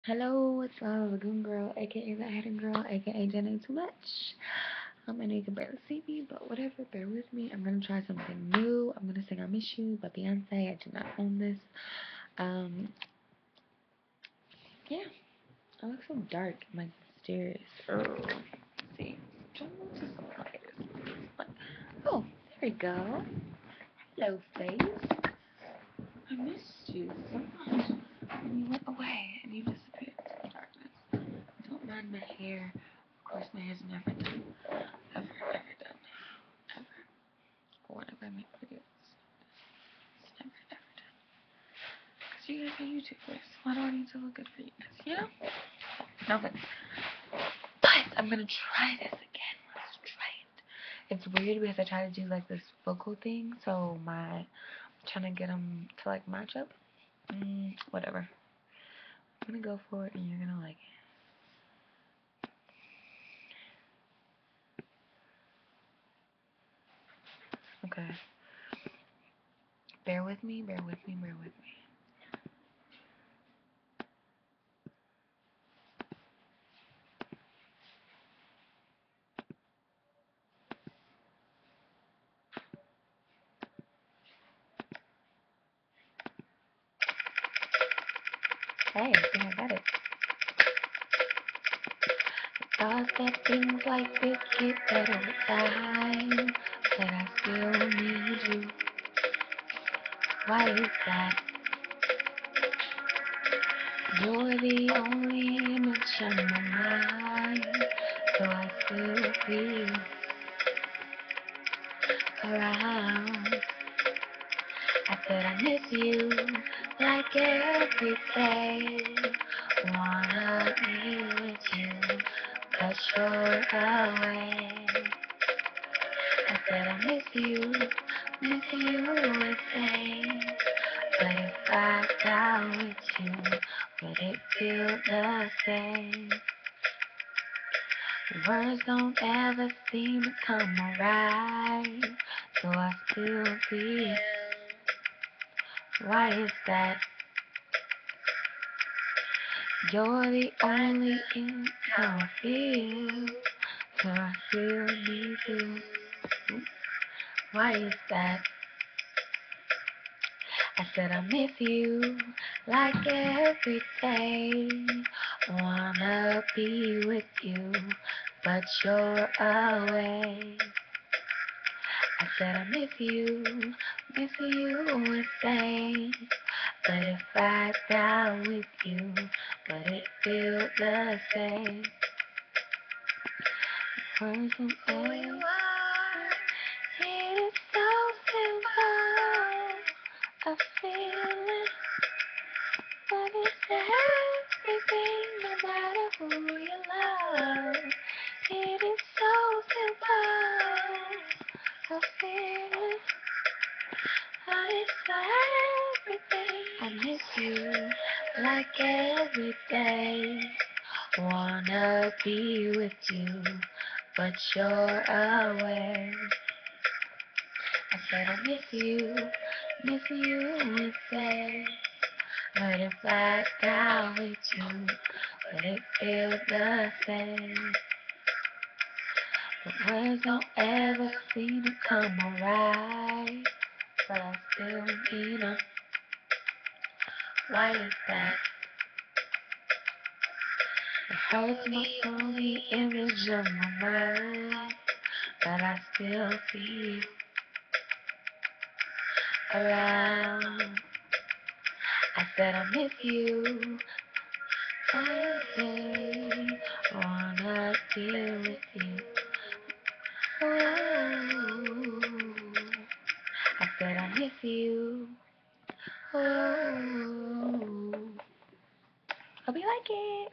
Hello, what's up, Lagoon Girl, aka the Hating Girl, aka Jenny Too Much. I know you can barely see me, but whatever, bear with me. I'm gonna try something new. I'm gonna sing I Miss You by Beyonce. I do not own this. Um, yeah, I look so dark and like mysterious. Let's see. Turn on to some lighters. Oh, there we go. Hello, face. I missed you so much. And you went away and you disappeared into the darkness. Don't mind my hair. Of course, my hair's never done. Ever done. Ever. Or whenever I make videos. It's never, ever done. Because you guys are YouTubers. Why do I need to look good for you guys? You know? No, but I'm gonna try this again. Let's try it. It's weird because I try to do like this vocal thing, so I'm trying to get them to like match up. Whatever. I'm gonna go for it and you're gonna like it. Okay. Bear with me, bear with me, bear with me. Hey, I think I got it. Thought that things like this get better with time, but I still need you. Why is that? You're the only image in my mind, so I still feel around. I said I miss you like every day. Wanna be with you, but you're away. I said I miss you every day. But if I die with you, would it feel the same? Words don't ever seem to come right, so I still feel. Why is that? You're the only in how I feel, so I still need you. Why is that? I said I miss you like every day. Wanna be with you, but you're away. I said I miss you every day. But if I die with you, would it feel the same? Words don't who you are, it is so simple. A feeling, but it's everything, no matter who you love. It is so simple. A feeling, but it's everything. I miss you like every day. Wanna be with you, but you're away. I said I miss you every day. But if I die with you, would it feel the same? The words don't ever seem to come alright, but I still need them. Why is that? It hurts my only image of my mind, but I still see you around. I said I miss you every day. Wanna deal with you. Oh, I said I miss you. Oh, hope you like it.